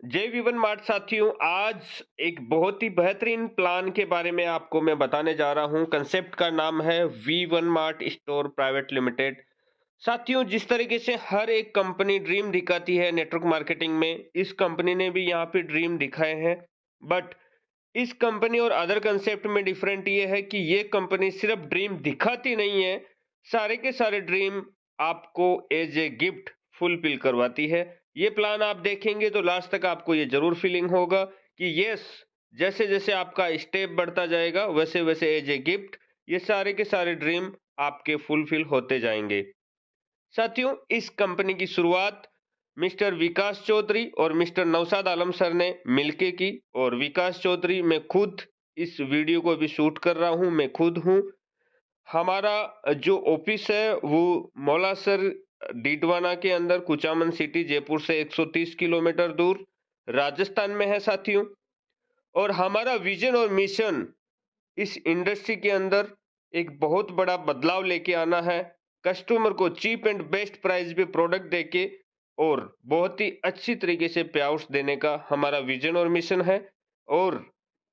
जय Vivian mart साथियों, आज एक बहुत ही बेहतरीन प्लान के बारे में आपको मैं बताने जा रहा हूं। कंसेप्ट का नाम है V one mart store private limited. साथियों, जिस तरीके से हर एक कंपनी ड्रीम दिखाती है नेटवर्क मार्केटिंग में, इस कंपनी ने भी यहाँ पे ड्रीम दिखाए हैं। बट इस कंपनी और अदर कंसेप्ट में डिफरेंट ये है कि ये कंपनी सिर्फ ड्रीम दिखाती नहीं है, सारे के सारे ड्रीम आपको एज ए गिफ्ट फुलफिल करवाती है। ये प्लान आप देखेंगे तो लास्ट तक आपको ये जरूर फीलिंग होगा कि यस, जैसे जैसे आपका स्टेप बढ़ता जाएगा वैसे वैसे एज ए गिफ्ट ये सारे के सारे ड्रीम आपके फुलफिल होते जाएंगे। साथियों, इस कंपनी की शुरुआत मिस्टर विकास चौधरी और मिस्टर नौशाद आलम सर ने मिलके की। और विकास चौधरी, मैं खुद इस वीडियो को भी शूट कर रहा हूं, मैं खुद हूं। हमारा जो ऑफिस है वो मौलासर डीडवाना के अंदर कुचामन सिटी जयपुर से 130 किलोमीटर दूर राजस्थान में है साथियों। और हमारा विजन और मिशन इस इंडस्ट्री के अंदर एक बहुत बड़ा बदलाव लेके आना है। कस्टमर को चीप एंड बेस्ट प्राइस पे प्रोडक्ट देके और बहुत ही अच्छी तरीके से पे आउट्स देने का हमारा विजन और मिशन है। और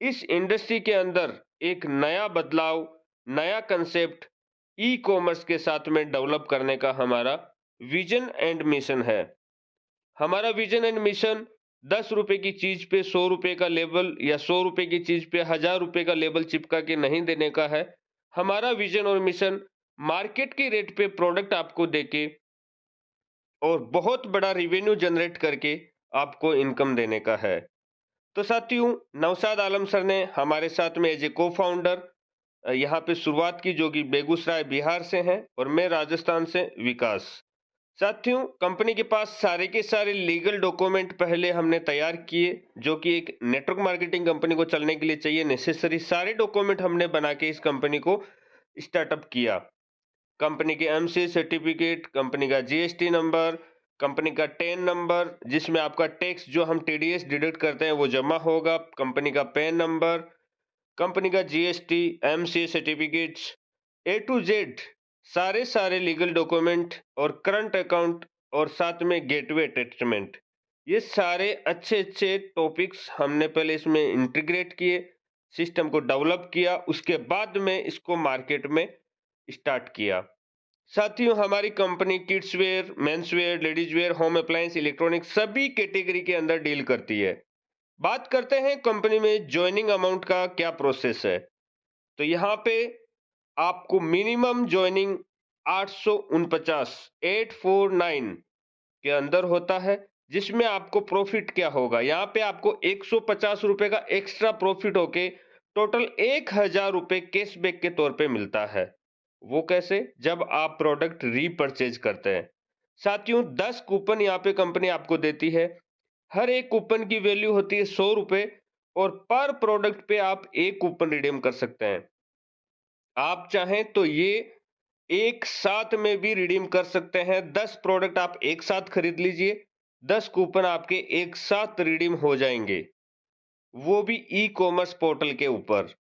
इस इंडस्ट्री के अंदर एक नया बदलाव, नया कंसेप्ट ई कॉमर्स के साथ में डेवलप करने का हमारा विजन एंड मिशन है। हमारा विजन एंड मिशन 10 रुपए की चीज पे 100 रुपए का लेबल या 100 रुपए की चीज पे 1000 रुपए का लेबल चिपका के नहीं देने का है। हमारा विजन और मिशन मार्केट के रेट पे प्रोडक्ट आपको देके और बहुत बड़ा रिवेन्यू जनरेट करके आपको इनकम देने का है। तो साथियों, नौशाद आलम सर ने हमारे साथ में एज ए को फाउंडर यहाँ पे शुरुआत की, जो कि बेगूसराय बिहार से हैं, और मैं राजस्थान से विकास। साथियों, कंपनी के पास सारे के सारे लीगल डॉक्यूमेंट पहले हमने तैयार किए, जो कि एक नेटवर्क मार्केटिंग कंपनी को चलने के लिए चाहिए नेसेसरी सारे डॉक्यूमेंट हमने बना के इस कंपनी को स्टार्टअप किया। कंपनी के एमसी सर्टिफिकेट, कंपनी का जीएसटी नंबर, कंपनी का टेन नंबर जिसमें आपका टैक्स जो हम टीडीएस डिडक्ट करते हैं वो जमा होगा, कंपनी का पैन नंबर, कंपनी का GST, MC certificates, A to Z सारे सारे लीगल डॉक्यूमेंट और करंट अकाउंट और साथ में गेटवे अटैचमेंट, ये सारे अच्छे अच्छे टॉपिक्स हमने पहले इसमें इंटीग्रेट किए, सिस्टम को डेवलप किया, उसके बाद में इसको मार्केट में स्टार्ट किया। साथियों, हमारी company kids where, men's wear, ladies wear, home appliance, electronic सभी कैटेगरी के अंदर डील करती है। बात करते हैं कंपनी में ज्वाइनिंग अमाउंट का क्या प्रोसेस है। तो यहाँ पे आपको मिनिमम ज्वाइनिंग 849 849 के अंदर होता है, जिसमें आपको प्रॉफिट क्या होगा, यहाँ पे आपको 150 रुपए का एक्स्ट्रा प्रॉफिट होके टोटल 1000 रुपए कैशबैक के तौर पे मिलता है। वो कैसे? जब आप प्रोडक्ट रीपरचेज करते हैं। साथियों, 10 कूपन यहाँ पे कंपनी आपको देती है। हर एक कूपन की वैल्यू होती है 100 रुपए और पर प्रोडक्ट पे आप एक कूपन रिडीम कर सकते हैं। आप चाहें तो ये एक साथ में भी रिडीम कर सकते हैं। 10 प्रोडक्ट आप एक साथ खरीद लीजिए, 10 कूपन आपके एक साथ रिडीम हो जाएंगे, वो भी ई कॉमर्स पोर्टल के ऊपर।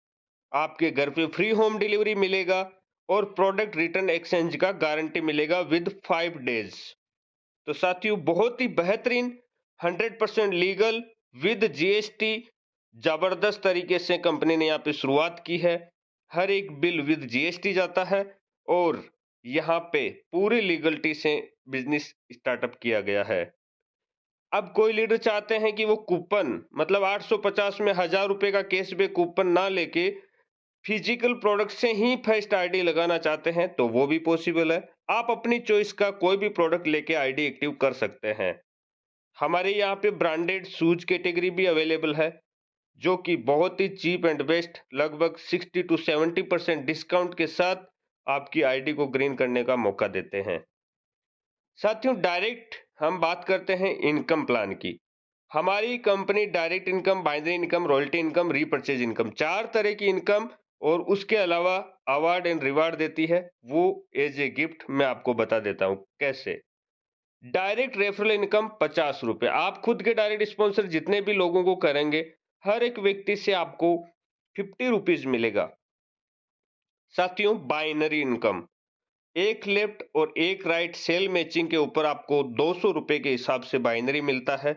आपके घर पे फ्री होम डिलीवरी मिलेगा और प्रोडक्ट रिटर्न एक्सचेंज का गारंटी मिलेगा विद 5 डेज। तो साथियों, बहुत ही बेहतरीन 100% लीगल विद जीएसटी जबरदस्त तरीके से कंपनी ने यहाँ पे शुरुआत की है। हर एक बिल विद जीएसटी जाता है और यहाँ पे पूरी लीगलिटी से बिजनेस स्टार्टअप किया गया है। अब कोई लीडर चाहते हैं कि वो कूपन मतलब 850 में 1000 रुपए का कैशबैक कूपन ना लेके फिजिकल प्रोडक्ट से ही फर्स्ट आईडी लगाना चाहते हैं, तो वो भी पॉसिबल है। आप अपनी चॉइस का कोई भी प्रोडक्ट लेके आईडी एक्टिव कर सकते हैं। हमारे यहाँ पे ब्रांडेड शूज कैटेगरी भी अवेलेबल है, जो कि बहुत ही चीप एंड बेस्ट, लगभग 60 टू 70% डिस्काउंट के साथ आपकी आईडी को ग्रीन करने का मौका देते हैं। साथियों, डायरेक्ट हम बात करते हैं इनकम प्लान की। हमारी company direct income, binary income, royalty income, repurchase income, 4 तरह की इनकम और उसके अलावा अवार्ड एंड रिवार्ड देती है। वो एज ए गिफ्ट मैं आपको बता देता हूं कैसे। डायरेक्ट रेफरल इनकम 50 रुपए, आप खुद के डायरेक्ट स्पॉन्सर जितने भी लोगों को करेंगे, हर एक व्यक्ति से आपको 50 रुपीज मिलेगा। साथियों, बाइनरी इनकम, एक लेफ्ट और एक राइट सेल मैचिंग के ऊपर आपको 200 रुपए के हिसाब से बाइनरी मिलता है।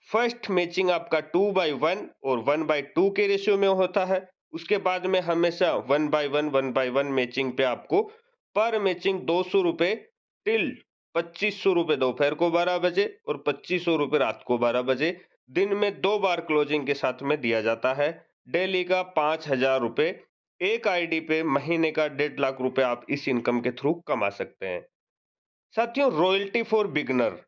फर्स्ट मैचिंग आपका 2/1 और 1/2 के रेशियो में होता है। उसके बाद में हमेशा 1/1 मैचिंग पे आपको पर मैचिंग 200 रुपए टिल 2500 रुपए दोपहर को 12 बजे और 2500 रुपए रात को 12 बजे दिन में 2 बार क्लोजिंग के साथ में दिया जाता है। डेली का 5000 रुपए एक आईडी पे महीने का 1.5 लाख रुपए आप इस इनकम के थ्रू कमा सकते हैं। साथियों, रॉयल्टी फॉर बिगनर,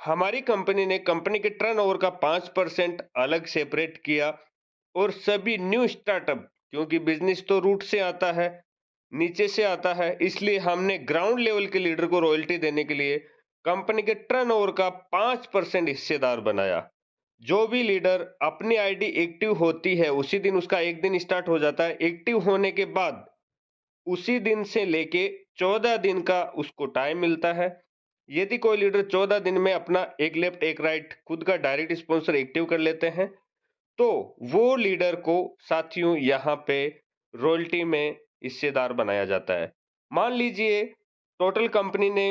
हमारी कंपनी ने कंपनी के टर्नओवर का 5% अलग सेपरेट किया और सभी न्यू स्टार्टअप, क्योंकि बिजनेस तो रूट से आता है, नीचे से आता है, इसलिए हमने ग्राउंड लेवल के लीडर को रॉयल्टी देने के लिए कंपनी के टर्नओवर का 5% हिस्सेदार बनाया। जो भी लीडर अपनी आईडी एक्टिव होती है उसी दिन उसका एक दिन स्टार्ट हो जाता है। एक्टिव होने के बाद उसी दिन से लेके 14 दिन का उसको टाइम मिलता है। यदि कोई लीडर 14 दिन में अपना एक लेफ्ट एक राइट खुद का डायरेक्ट स्पॉन्सर एक्टिव कर लेते हैं, तो वो लीडर को साथियों यहाँ पे रॉयल्टी में हिस्सेदार बनाया जाता है। मान लीजिए टोटल कंपनी ने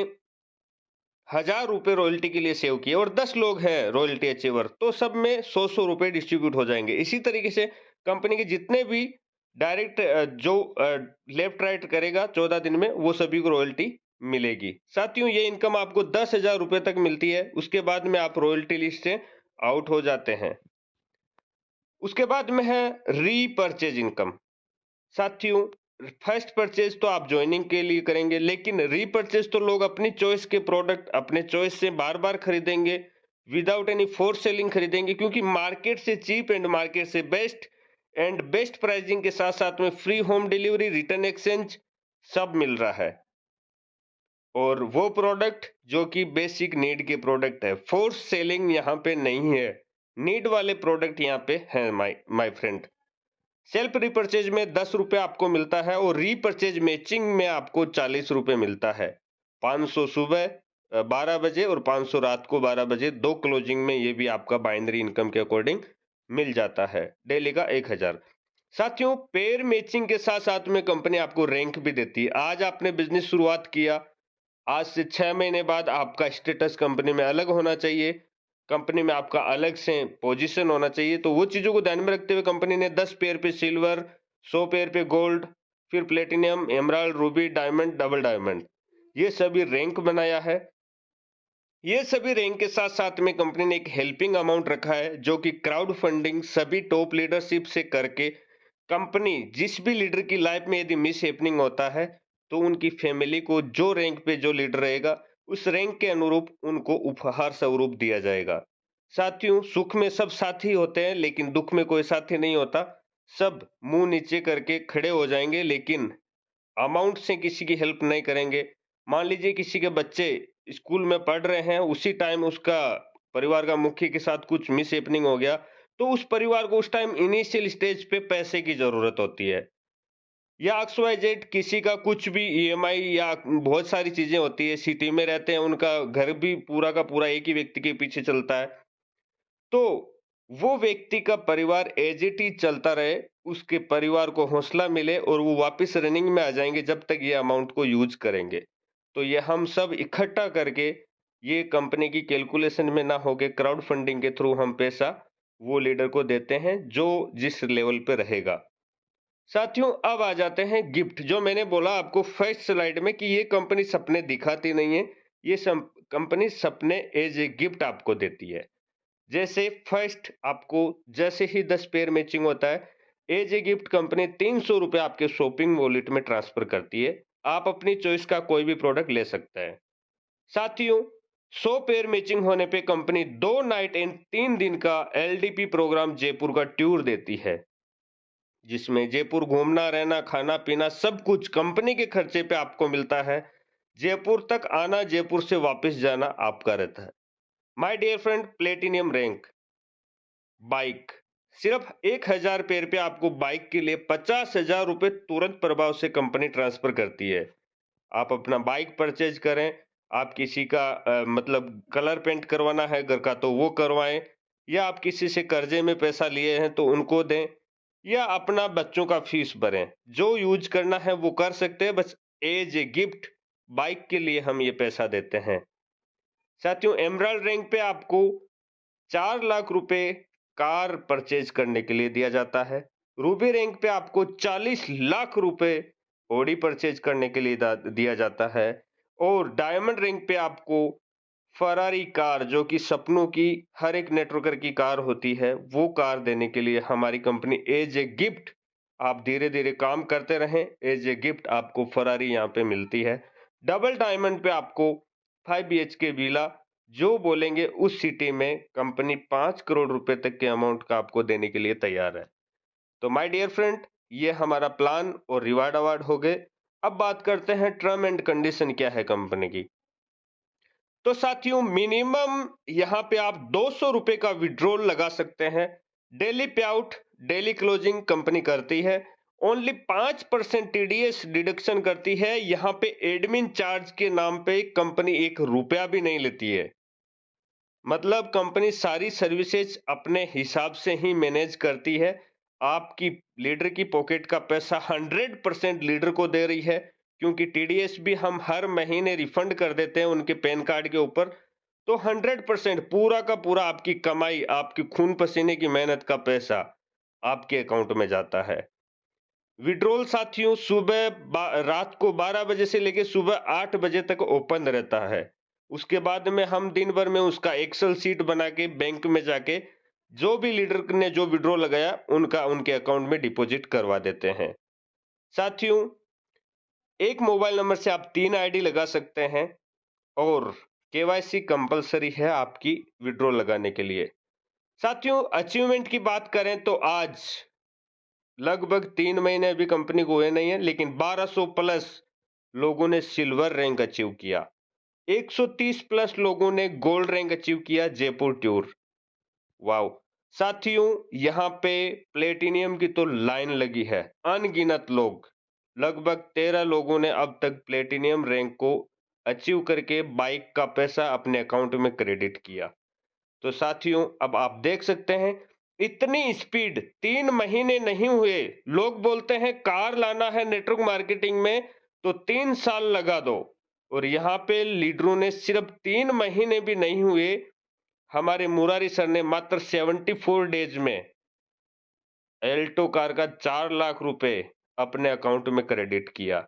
1000 रुपए रॉयल्टी के लिए सेव किए और 10 लोग हैं रॉयल्टी अचीवर, तो सब में 100 रुपए डिस्ट्रीब्यूट हो जाएंगे। इसी तरीके से कंपनी के जितने भी डायरेक्ट जो लेफ्ट राइट करेगा 14 दिन में, वो सभी को रॉयल्टी मिलेगी। साथियों, ये इनकम आपको 10,000 रुपए तक मिलती है। उसके बाद में आप रॉयल्टी लिस्ट से आउट हो जाते हैं। उसके बाद में है रीपर्चेज इनकम। साथियों, फर्स्ट परचेज तो आप ज्वाइनिंग के लिए करेंगे, लेकिन रीपर्चेज तो लोग अपनी चॉइस के प्रोडक्ट अपने चॉइस से बार बार खरीदेंगे, विदाउट एनी फोर्स सेलिंग खरीदेंगे, क्योंकि मार्केट से चीप एंड मार्केट से बेस्ट प्राइसिंग के साथ साथ में free home delivery, return exchange सब मिल रहा है। और वो प्रोडक्ट जो कि बेसिक नीड के प्रोडक्ट है, फोर्स सेलिंग यहाँ पे नहीं है, नीड वाले प्रोडक्ट यहाँ पे हैं माय फ्रेंड। सेल्फ रिपर्चेज में 10 रुपए आपको मिलता है और रीपर्चेज मैचिंग में आपको 40 रुपए मिलता है। 500 सुबह 12 बजे और 500 रात को 12 बजे, दो क्लोजिंग में ये भी आपका बाइनरी इनकम के अकॉर्डिंग मिल जाता है। डेली का 1000। साथियों, पेयर मैचिंग के साथ साथ में कंपनी आपको रैंक भी देती है। आज आपने बिजनेस शुरुआत किया, आज से 6 महीने बाद आपका स्टेटस कंपनी में अलग होना चाहिए, कंपनी में आपका अलग से पोजीशन होना चाहिए। तो वो चीजों को ध्यान में रखते हुए कंपनी ने 10 पेयर पे सिल्वर, 100 पेयर पे गोल्ड, फिर platinum, emerald, Ruby, diamond, double diamond, ये सभी रैंक बनाया है। ये सभी रैंक के साथ साथ में कंपनी ने एक हेल्पिंग अमाउंट रखा है, जो कि क्राउड फंडिंग सभी टॉप लीडरशिप से करके कंपनी जिस भी लीडर की लाइफ में यदि मिस हैपनिंग होता है, तो उनकी फैमिली को जो रैंक पे जो लीडर रहेगा उस रैंक के अनुरूप उनको उपहार स्वरूप दिया जाएगा। साथियों, सुख में सब साथी होते हैं, लेकिन दुख में कोई साथी नहीं होता। सब मुंह नीचे करके खड़े हो जाएंगे, लेकिन अमाउंट से किसी की हेल्प नहीं करेंगे। मान लीजिए किसी के बच्चे स्कूल में पढ़ रहे हैं, उसी टाइम उसका परिवार का मुखिया के साथ कुछ मिस हैपनिंग हो गया, तो उस परिवार को उस टाइम इनिशियल स्टेज पे पैसे की जरूरत होती है। या XYZ किसी का कुछ भी ईएमआई या बहुत सारी चीजें होती है, सिटी में रहते हैं, उनका घर भी पूरा का पूरा एक ही व्यक्ति के पीछे चलता है, तो वो व्यक्ति का परिवार एज इट इज चलता रहे, उसके परिवार को हौसला मिले और वो वापस रनिंग में आ जाएंगे जब तक ये अमाउंट को यूज करेंगे। तो ये हम सब इकट्ठा करके, ये कंपनी की कैलकुलेशन में ना होके क्राउड फंडिंग के थ्रू हम पैसा वो लीडर को देते हैं जो जिस लेवल पे रहेगा। साथियों, अब आ जाते हैं गिफ्ट। जो मैंने बोला आपको फर्स्ट स्लाइड में कि ये कंपनी सपने दिखाती नहीं है, ये कंपनी सपने एज ए गिफ्ट आपको देती है। जैसे फर्स्ट आपको जैसे ही 10 पेयर मैचिंग होता है, एज ए गिफ्ट कंपनी 300 रुपए आपके शॉपिंग वॉलेट में ट्रांसफर करती है। आप अपनी चॉइस का कोई भी प्रोडक्ट ले सकते हैं। साथियों, 100 पेयर मैचिंग होने पे कंपनी 2 नाइट एंड 3 दिन का LDP प्रोग्राम जयपुर का टूर देती है, जिसमें जयपुर घूमना, रहना, खाना पीना सब कुछ कंपनी के खर्चे पे आपको मिलता है। जयपुर तक आना, जयपुर से वापस जाना आपका रहता है। My dear friend, platinum rank bike, सिर्फ 1000 पेयर पे आपको बाइक के लिए 50,000 रुपए तुरंत प्रभाव से कंपनी ट्रांसफर करती है। आप अपना बाइक परचेज करें, आप किसी का मतलब कलर पेंट करवाना है घर का तो वो करवाएं, या आप किसी से कर्जे में पैसा लिए हैं तो उनको दें, या अपना बच्चों का फीस भरें। जो यूज करना है वो कर सकते हैं, बस एज ए गिफ्ट बाइक के लिए हम ये पैसा देते हैं। साथियों, एमराल्ड रैंक पे आपको 4 लाख रुपए कार परचेज करने के लिए दिया जाता है। रूबी रैंक पे आपको 40 लाख रुपए ऑडी परचेज करने के लिए दिया जाता है और डायमंड रैंक पे आपको फरारी कार, जो कि सपनों की हर एक नेटवर्कर की कार होती है, वो कार देने के लिए हमारी कंपनी एज ए गिफ्ट, आप धीरे धीरे काम करते रहें, एज ए गिफ्ट आपको फरारी यहाँ पे मिलती है। डबल डायमंड पे आपको 5 BHK विला, जो बोलेंगे उस सिटी में कंपनी 5 करोड़ रुपए तक के अमाउंट का आपको देने के लिए तैयार है। तो माय डियर फ्रेंड, ये हमारा प्लान और रिवार्ड अवार्ड हो गए। अब बात करते हैं टर्म एंड कंडीशन क्या है कंपनी की। तो साथियों, मिनिमम यहाँ पे आप 200 रुपए का विड्रॉल लगा सकते हैं। डेली पे आउट, डेली क्लोजिंग कंपनी करती है। ओनली 5% टीडीएस डिडक्शन करती है। यहाँ पे एडमिन चार्ज के नाम पे कंपनी 1 रुपया भी नहीं लेती है। मतलब कंपनी सारी सर्विसेज अपने हिसाब से ही मैनेज करती है। आपकी लीडर की पॉकेट का पैसा 100% लीडर को दे रही है, क्योंकि टीडीएस भी हम हर महीने रिफंड कर देते हैं उनके पैन कार्ड के ऊपर। तो 100% पूरा का पूरा आपकी कमाई, आपकी खून पसीने की मेहनत का पैसा आपके अकाउंट में जाता है। विड्रॉल साथियों रात को 12 बजे से लेके सुबह 8 बजे तक ओपन रहता है। उसके बाद में हम दिन भर में उसका एक्सेल शीट बना के बैंक में जाके जो भी लीडर ने जो विड्रॉ लगाया उनका उनके अकाउंट में डिपॉजिट करवा देते हैं। साथियों, एक मोबाइल नंबर से आप 3 आईडी लगा सकते हैं और केवाईसी कंपलसरी है आपकी विड्रॉ लगाने के लिए। साथियों, अचीवमेंट की बात करें तो आज लगभग 3 महीने अभी कंपनी को हुए नहीं है, लेकिन 1200 प्लस लोगों ने सिल्वर रैंक अचीव किया। 130 प्लस लोगों ने गोल्ड रैंक अचीव किया जयपुर टूर। वाओ! साथियों, यहाँ पे प्लेटिनियम की तो लाइन लगी है। अनगिनत लोग, लगभग 13 लोगों ने अब तक प्लेटिनियम रैंक को अचीव करके बाइक का पैसा अपने अकाउंट में क्रेडिट किया। तो साथियों, अब आप देख सकते हैं इतनी स्पीड 3 महीने नहीं हुए। लोग बोलते हैं कार लाना है नेटवर्क मार्केटिंग में तो 3 साल लगा दो, और यहाँ पे लीडरों ने सिर्फ 3 महीने भी नहीं हुए, हमारे मुरारी सर ने मात्र 74 डेज में एल्टो कार का 4 लाख रुपए अपने अकाउंट में क्रेडिट किया।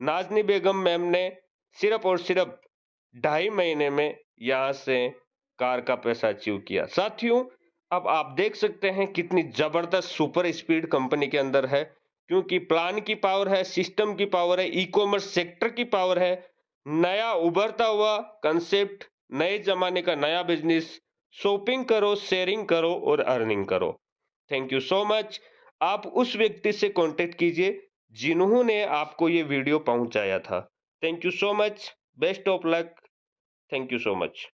नाजनी बेगम मैम ने सिर्फ और सिर्फ 2.5 महीने में यहां से कार का पैसा अचीव किया। साथियों, अब आप देख सकते हैं कितनी जबरदस्त सुपर स्पीड कंपनी के अंदर है, क्योंकि प्लान की पावर है, सिस्टम की पावर है, ई कॉमर्स सेक्टर की पावर है, नया उभरता हुआ कंसेप्ट, नए जमाने का नया बिजनेस। शॉपिंग करो, शेयरिंग करो और अर्निंग करो। Thank you so much. आप उस व्यक्ति से कांटेक्ट कीजिए जिन्होंने आपको ये वीडियो पहुंचाया था। Thank you so much. Best of luck. Thank you so much.